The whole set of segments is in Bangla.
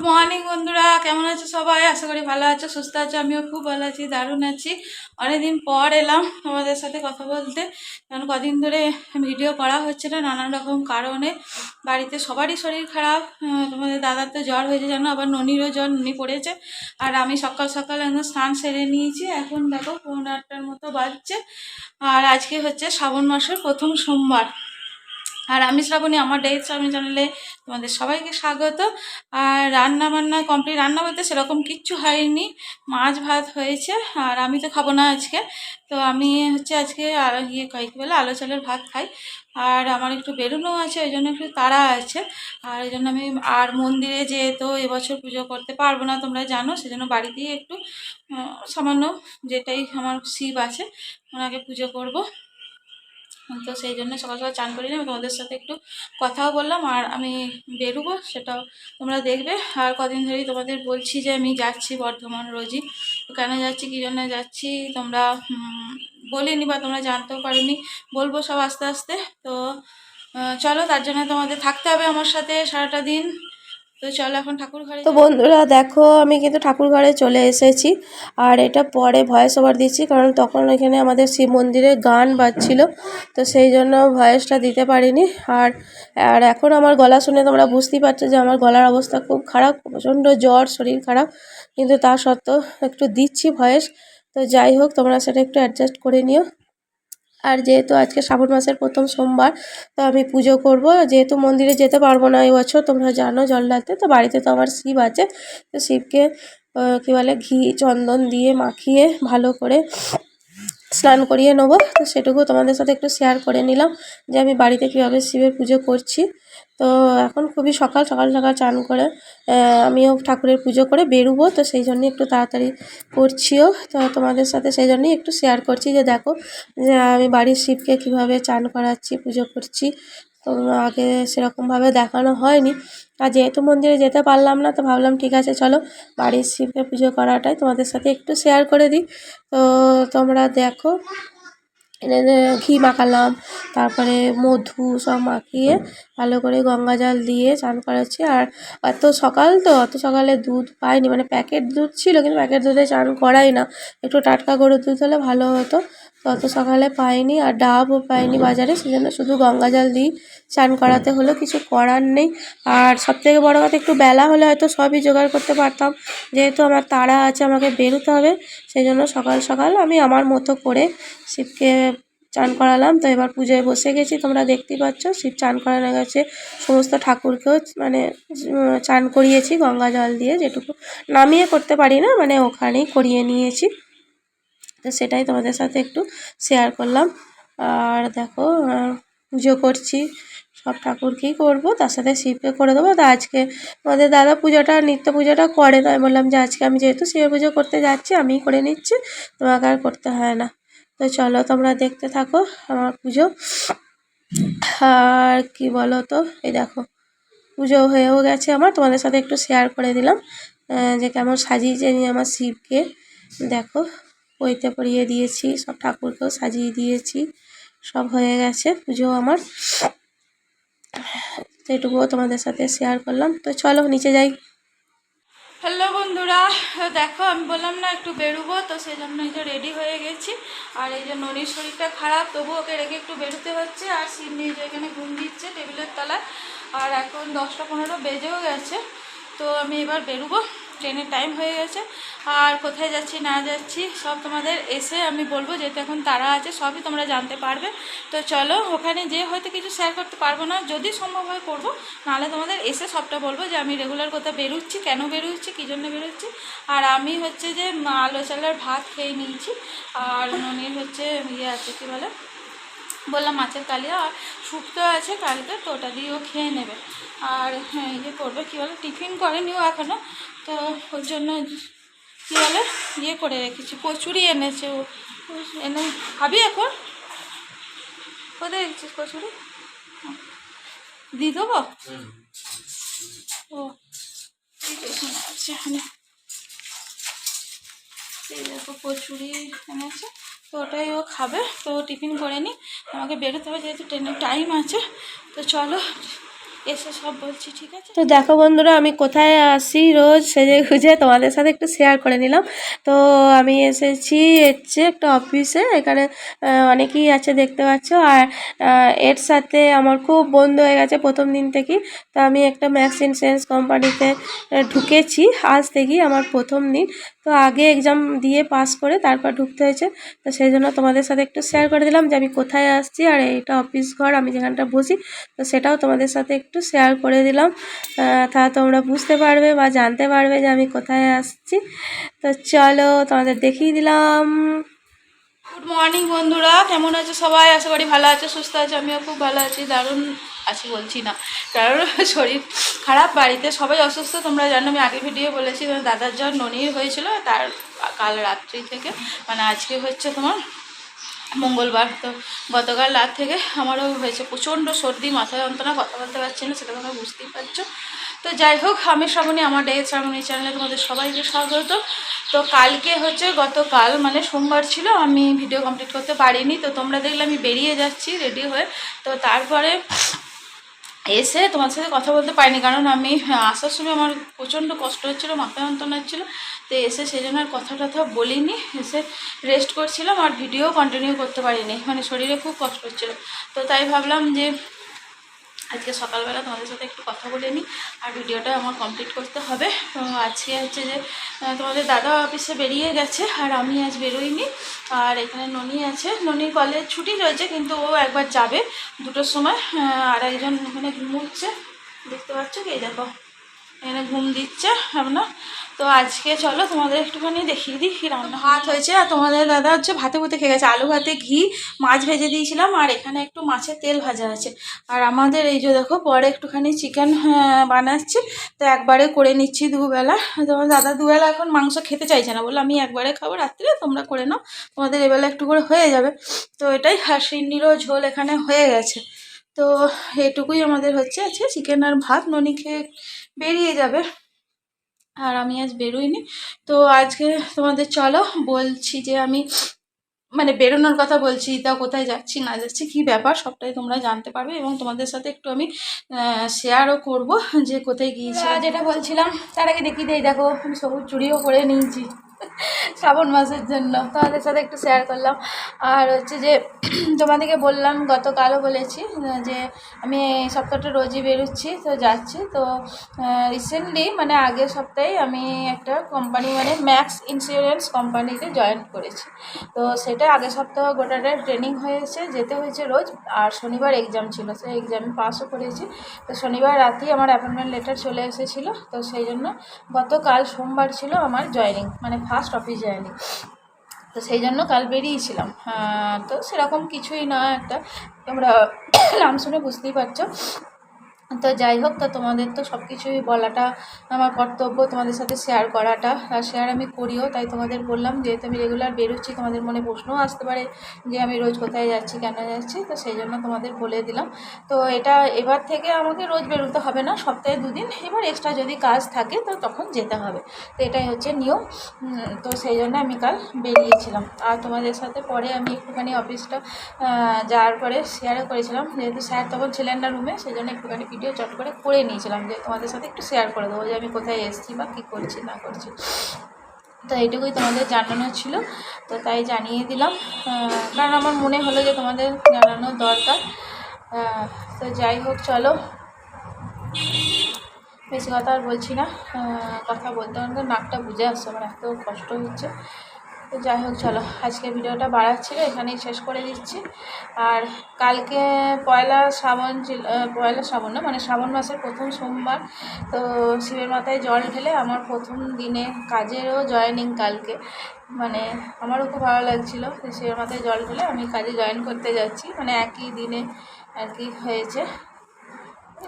মর্নিং বন্ধুরা, কেমন আছো সবাই? আশা করি ভালো আছো, সুস্থ আছো। আমিও খুব ভালো আছি, দারুণ আছি। অনেকদিন পর এলাম তোমাদের সাথে কথা বলতে, কারণ কদিন ধরে ভিডিও করা হচ্ছে না নানান রকম কারণে। বাড়িতে সবারই শরীর খারাপ। তোমাদের দাদার তো জ্বর হয়েছে জানো, আবার ননিরও জ্বর, ননি পড়েছে। আর আমি সকাল সকাল একদম স্নান সেরে নিয়েছি। এখন দেখো 8:45 মতো বাজছে। আর আজকে হচ্ছে শ্রাবণ মাসের প্রথম সোমবার। আর আমি শ্রাবণী, আমার ডেইলি শ্রাবণী চ্যানেলে তোমাদের সবাইকে স্বাগত। আর রান্না বান্না কমপ্লিট, রান্না বলতে সেরকম কিচ্ছু হয়নি, মাছ ভাত হয়েছে। আর আমি তো খাবো না আজকে, তো আমি হচ্ছে আজকে কী বলে আলো চালের ভাত খাই। আর আমার একটু বেরোনো আছে, ওই জন্য একটু তাড়া আছে। আর ওই জন্য আমি আর মন্দিরে যেহেতু এবছর পুজো করতে পারবো না তোমরা জানো, সেজন্য বাড়িতেই একটু সামান্য যেটাই আমার শিব আছে ওনাকে পুজো করব। তো সেই জন্য সকাল সকাল চান করি না, তোমাদের সাথে একটু কথাও বললাম। আর আমি বেরোবো, সেটাও তোমরা দেখবে। আর কদিন ধরেই তোমাদের বলছি যে আমি যাচ্ছি বর্ধমান রোজই। তো কেন যাচ্ছি, কী জন্য যাচ্ছি তোমরা বলিনি বা তোমরা জানতেও পারোনি, বলবো সব আস্তে আস্তে। তো চলো, তার জন্য তোমাদের থাকতে হবে আমার সাথে সারাটা দিন। তো চলো এখন ঠাকুর ঘরে। তো বন্ধুরা দেখো, আমি কিন্তু ঠাকুর ঘরে চলে এসেছি। আর এটা পরে ভয়েস ওভার দিচ্ছি, কারণ তখন এখানে আমাদের শিব মন্দিরে গান বাজছিল, তো সেই জন্য ভয়েসটা দিতে পারিনি। আর আর এখন আমার গলা শুনে তোমরা বুঝতেই পারছো যে আমার গলার অবস্থা খুব খারাপ, প্রচণ্ড জ্বর, শরীর খারাপ। কিন্তু তা সত্ত্বেও একটু দিচ্ছি ভয়েস। তো যাই হোক, তোমরা সেটা একটু অ্যাডজাস্ট করে নিও। আর যেহেতু আজকে শ্রাবণ মাসের প্রথম সোমবার, তো আমি পুজো করব। যেহেতু মন্দিরে যেতে পারবো না এবছর, তোমরা জানো, জল ঢালতে। তো বাড়িতে তো আমার শিব আছে, তো শিবকে কী বলে ঘি চন্দন দিয়ে মাখিয়ে ভালো করে স্নান করিয়ে নেবো। তো সেটুকু তোমাদের সাথে একটু শেয়ার করে নিলাম যে আমি বাড়িতে কীভাবে শিবের পুজো করছি। তো এখন খুবই সকাল সকাল সকাল চান করে আমিও ঠাকুরের পুজো করে বেরোবো, তো সেই জন্যই একটু তাড়াতাড়ি করছিও। তো তোমাদের সাথে সেই জন্যই একটু শেয়ার করছি যে দেখো যে আমি বাড়ির শিবকে কীভাবে চান করাচ্ছি, পুজো করছি। তো আগে সেরকমভাবে দেখানো হয়নি। আর যেহেতু মন্দিরে যেতে পারলাম না, তো ভাবলাম ঠিক আছে চলো বাড়ির শিবকে পুজো করাটাই তোমাদের সাথে একটু শেয়ার করে দিই। তো তোমরা দেখো, এনে ঘি মাখালাম, তারপরে মধু সব মাখিয়ে ভালো করে গঙ্গা জল দিয়ে চান করাচ্ছি। আর অত সকাল তো, অত সকালে দুধ পাইনি, মানে প্যাকেট দুধ ছিল, কিন্তু প্যাকেট দুধে চান করাই না, একটু টাটকা গরুর দুধ হলে ভালো হতো। তো অত সকালে পাইনি, আর ডাবও পাইনি বাজারে, সেজন্য শুধু গঙ্গা জল দিই চান করাতে হলো, কিছু করার নেই। আর সবথেকে বড় কথা, একটু বেলা হলে হয়তো সবই জোগাড় করতে পারতাম, যেহেতু আমার তাড়া আছে, আমাকে বেরোতে হবে। সেই জন্য সকাল সকাল আমি আমার মতো করে শিবকে চান করালাম। তো এবার পুজোয় বসে গেছি, তোমরা দেখতেই পাচ্ছ শিব চান করানো গেছে। সমস্ত ঠাকুরকেও মানে চান করিয়েছি গঙ্গা জল দিয়ে, যেটুকু নামিয়ে করতে পারি না, মানে ওখানেই করিয়ে নিয়েছি। তো সেটাই তোমাদের সাথে একটু শেয়ার করলাম। আর দেখো পুজো করছি, সব ঠাকুরকেই করবো, তার সাথে শিবকে করে দেবো। তো আজকে আমাদের দাদা পুজোটা, নিত্য পুজোটা করে, তাই বললাম যে আজকে আমি যেহেতু শিবের পুজো করতে যাচ্ছি, আমিই করে নিচ্ছি, তোমাকে আর করতে হয় না। তো চলো তোমরা দেখতে থাকো আমার পুজো। আর কি বলো তো, এই দেখো পুজো হয়েও গেছে আমার, তোমাদের সাথে একটু শেয়ার করে দিলাম যে কেমন সাজিয়েছে নিয়ে আমার শিবকে। দেখো পইতে পরিয়ে দিয়েছি, সব ঠাকুরকেও সাজিয়ে দিয়েছি, সব হয়ে গেছে পুজো আমার। এটুকুও তোমাদের সাথে শেয়ার করলাম। তো চলো নিচে যাই। হ্যালো বন্ধুরা, দেখো আমি বললাম না একটু বেরোবো, তো সেই জন্য এই যে রেডি হয়ে গেছি। আর এই যে ননির শরীরটা খারাপ, তবু ওকে রেখে একটু বেরোতে হচ্ছে। আর সিমনি যে এখানে ঘুম দিচ্ছে টেবিলের তলায়। আর এখন 10টা 15 বেজেও গেছে। তো আমি এবার বেরোবো, ট্রেনের টাইম হয়ে গেছে। আর কোথায় যাচ্ছি না যাচ্ছি সব তোমাদের এসে আমি বলবো, যেহেতু এখন তারা আছে, সবই তোমরা জানতে পারবে। তো চলো, ওখানে যে হয়তো কিছু শেয়ার করতে পারবো না, যদি সম্ভব হয় করবো, নাহলে তোমাদের এসে সবটা বলবো যে আমি রেগুলার কোথাও বেরোচ্ছি, কেন বেরোচ্ছি, কী জন্য বেরোচ্ছি। আর আমি হচ্ছে যে আলো চালের ভাত খেয়ে নিয়েছি। আর ননির হচ্ছে আছে কী বলে, বললাম মাছের কালিয়া আর শুক্তো আছে কালকে, তো ওটা দিয়েও খেয়ে নেবে। আর হ্যাঁ করবে কী বলে, টিফিন করেনিও এখনও, তো ওর জন্য কী বলে করে রেখেছি, কচুরি এনেছে ও, এনে খাবি এখন। কোথায় রেখেছিস কচুরি? দিয়ে দেবো। ও ঠিক আছে, আচ্ছা এখানে এই দেখো কচুরি এনেছে, তো ওটাই ও খাবে। তো টিফিন করে নি, আমাকে বেরোতে হবে যেহেতু ট্রেনের টাইম আছে। তো চলো এসে সব বলছি, ঠিক আছে? তো দেখো বন্ধুরা, আমি কোথায় আসি রোজ সেজে গুজে, তোমাদের সাথে একটু শেয়ার করে নিলাম। তো আমি এসেছি হচ্ছে একটা অফিসে, এখানে অনেকেই আছে দেখতে পাচ্ছ। আর এর সাথে আমার খুব বন্ধু হয়ে গেছে প্রথম দিন থেকেই। তো আমি একটা ম্যাক্স ইন্স্যুরেন্স কোম্পানিতে ঢুকেছি, আজ থেকেই আমার প্রথম দিন। তো আগে এক্সাম দিয়ে পাস করে তারপর ঢুকতে হয়েছে। তো সেই জন্য তোমাদের সাথে একটু শেয়ার করে দিলাম যে আমি কোথায় আসছি, আর এইটা অফিস ঘর, আমি যেখানটা বসি। তো সেটাও তোমাদের সাথে একটু শেয়ার করে দিলাম, তা তোমরা বুঝতে পারবে বা জানতে পারবে যে আমি কোথায় আসছি। তো চলো তোমাদের দেখিয়ে দিলাম। গুড মর্নিং বন্ধুরা, কেমন আছো সবাই? আশা করি ভালো আছো, সুস্থ আছো। আমিও খুব ভালো আছি, দারুণ আছি বলছি না, কারণ শরীর খারাপ, বাড়িতে সবাই অসুস্থ। তোমরা জানো, আমি আগের ভিডিও বলেছি দাদার জ্বর ননির হয়েছিল, তার কাল রাত্রি থেকে, মানে আজকে হচ্ছে তোমার মঙ্গলবার, তো গতকাল রাত থেকে আমারও হয়েছে প্রচণ্ড সর্দি, মাথা যন্ত্রণা, কথা বলতে পারছি না, সেটা তোমরা বুঝতেই পারছো। তো যাই হোক, আমি শ্রাবণী, আমার ডে শ্রাবণী চ্যানেলে তোমাদের সবাইকে স্বাগত। তো কালকে হচ্ছে, গতকাল মানে সোমবার ছিল, আমি ভিডিও কমপ্লিট করতে পারিনি। তো তোমরা দেখলে আমি বেরিয়ে যাচ্ছি রেডি হয়ে, তো তারপরে এসে তোমার সাথে কথা বলতে পারিনি, কারণ আমি আসার সময় আমার প্রচণ্ড কষ্ট হচ্ছিলো, মাথা যন্ত্রণা হচ্ছিলো। তো এসে সেই জন্য আর কথা টথা বলিনি, এসে রেস্ট করছিলাম, আর ভিডিও কন্টিনিউ করতে পারিনি, মানে শরীরে খুব কষ্ট হচ্ছিলো। তো তাই ভাবলাম যে আজকে সকালবেলা তোমাদের সাথে একটু কথা বলে নিই, আর ভিডিওটা আমার কমপ্লিট করতে হবে। তো আজকে হচ্ছে যে তোমাদের দাদা অফিসে বেরিয়ে গেছে, আর আমি আজ বেরোইনি। আর এখানে ননি আছে, ননির কলেজ ছুটি রয়েছে, কিন্তু ও একবার যাবে 2টোর সময়। আর একজন এখানে ঘুমুচ্ছে, দেখতে পাচ্ছ কি, দেখো এখানে ঘুম দিচ্ছে আপনার। তো আজকে চলো তোমাদের একটুখানি দেখিয়ে দিই কী রান্না। ভাত হয়েছে, আর তোমাদের দাদা হচ্ছে ভাতে ভুতে খেয়ে গেছে, আলু ভাতে ঘি, মাছ ভেজে দিয়েছিলাম, আর এখানে একটু মাছের তেল ভাজা আছে। আর আমাদের এই যে দেখো, পরে একটুখানি চিকেন বানাচ্ছি, তো একবারে করে নিচ্ছি দুবেলা। তোমার দাদা দুবেলা এখন মাংস খেতে চাইছে না, বলে আমি একবারে খাবো রাত্রে, তোমরা করে নাও, তোমাদের এবেলা একটু করে হয়ে যাবে। তো এটাই, হাসিনিরও ঝোল এখানে হয়ে গেছে। তো এটুকুই আমাদের হচ্ছে, আছে চিকেন আর ভাত, ননি খেয়ে বেরিয়ে যাবে, আর আমি আজ বেরোইনি। তো আজকে তোমাদের চলো বলছি যে আমি মানে বেরোনোর কথা বলছি, তা কোথায় যাচ্ছি না যাচ্ছি কী ব্যাপার সবটাই তোমরা জানতে পারবে, এবং তোমাদের সাথে একটু আমি শেয়ারও করব যে কোথায় গিয়েছি। যেটা বলছিলাম তার আগে দেখিয়ে দেই, দেখো আমি সবুজ চুড়িও করে নিয়েছি শ্রাবণ মাসের জন্য, তোমাদের সাথে একটু শেয়ার করলাম। আর হচ্ছে যে তোমাদেরকে বললাম, গতকালও বলেছি যে আমি এই সপ্তাহটা রোজই বেরোচ্ছি, তো যাচ্ছি। তো রিসেন্টলি মানে আগের সপ্তাহে আমি একটা কোম্পানি, মানে ম্যাক্স ইন্স্যুরেন্স কোম্পানিতে জয়েন করেছি। তো সেটা আগের সপ্তাহ গোটাটা ট্রেনিং হয়েছে, যেতে হয়েছে রোজ। আর শনিবার এক্সাম ছিল, সেই এক্সামে পাসও করেছি। তো শনিবার রাতেই আমার অ্যাপয়েন্টমেন্ট লেটার চলে এসেছিলো, তো সেই জন্য গতকাল সোমবার ছিল আমার জয়েনিং, মানে ফার্স্ট অফিস জয়েনিং। তো সেই জন্য কাল বেরিয়েছিলাম। তো সেরকম কিছুই না, একটা তোমরা নাম শুনে বুঝতেই পারছো। তো যাই হোক, তো তোমাদের তো সব কিছুই বলাটা আমার কর্তব্য, তোমাদের সাথে শেয়ার করাটা, আর শেয়ার আমি করিও। তাই তোমাদের বললাম, যেহেতু আমি রেগুলার বেরোচ্ছি, তোমাদের মনে প্রশ্নও আসতে পারে যে আমি রোজ কোথায় যাচ্ছি, কেন যাচ্ছি, তো সেই জন্য তোমাদের বলে দিলাম। তো এটা এবার থেকে আমাকে রোজ বেরোতে হবে না, সপ্তাহে 2 দিন, এবার এক্সট্রা যদি কাজ থাকে তো তখন যেতে হবে। তো এটাই হচ্ছে নিয়ম। তো সেই জন্য আমি কাল বেরিয়েছিলাম, আর তোমাদের সাথে পরে আমি একটুখানি অফিসটা যাওয়ার পরে শেয়ারও করেছিলাম, যেহেতু স্যার তখন ছিলেন না রুমে, সেই জন্য একটুখানি ভিডিও চট করে নিয়েছিলাম, যে তোমাদের সাথে একটু শেয়ার করে দেবো যে আমি কোথায় এসেছি বা কী করছি না করছি। তো এইটুকুই তোমাদের জানানো ছিল, তো তাই জানিয়ে দিলাম, কারণ আমার মনে হলো যে তোমাদের জানানো দরকার। তো যাই হোক, চলো বেশি কথা আর বলছি না, কথা বলতে বলতে নাকটা বুঝে আসছে, আমার এত কষ্ট হচ্ছে। তো যাই হোক, চলো আজকে ভিডিওটা বাড়াচ্ছিল, এখানেই শেষ করে দিচ্ছি। আর কালকে পয়লা শ্রাবণ না, মানে শ্রাবণ মাসের প্রথম সোমবার। তো শিবের মাথায় জল ঢেলে আমার প্রথম দিনে কাজেরও জয়েনিং কালকে, মানে আমারও খুব ভালো লাগছিলো। তো শিবের মাথায় জল ঢেলে আমি কাজে জয়েন করতে যাচ্ছি, মানে একই দিনে আর কি হয়েছে,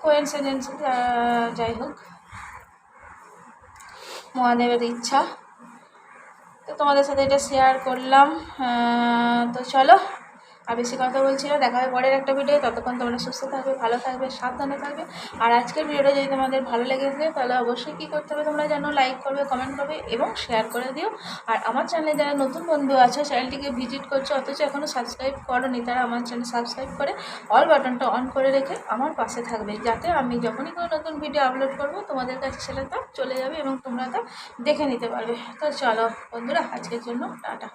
কোইন্সিডেন্স। যাই হোক, মহাদেবের ইচ্ছা। তো তোমাদের সাথে এটা শেয়ার করলাম। তো চলো আর বেশি কথা বলছি না, দেখা হবে পরের একটা ভিডিও। ততক্ষণ তোমরা সুস্থ থাকবে, ভালো থাকবে, সাবধানে থাকবে। আর আজকের ভিডিওটা যদি তোমাদের ভালো লেগে থাকে তাহলে অবশ্যই কী করতে হবে তোমরা জানো, লাইক করবে, কমেন্ট করবে এবং শেয়ার করে দিও। আর আমার চ্যানেলে যারা নতুন বন্ধু আছে, চ্যানেলটিকে ভিজিট করছো অথচ এখনও সাবস্ক্রাইব করোনি, তারা আমার চ্যানেল সাবস্ক্রাইব করে অল বাটনটা অন করে রেখে আমার পাশে থাকবে, যাতে আমি যখনই কোনো নতুন ভিডিও আপলোড করব তোমাদের কাছে সেটা তো চলে যাবে এবং তোমরা তা দেখে নিতে পারবে। তো চলো বন্ধুরা, আজকের জন্য টাটা।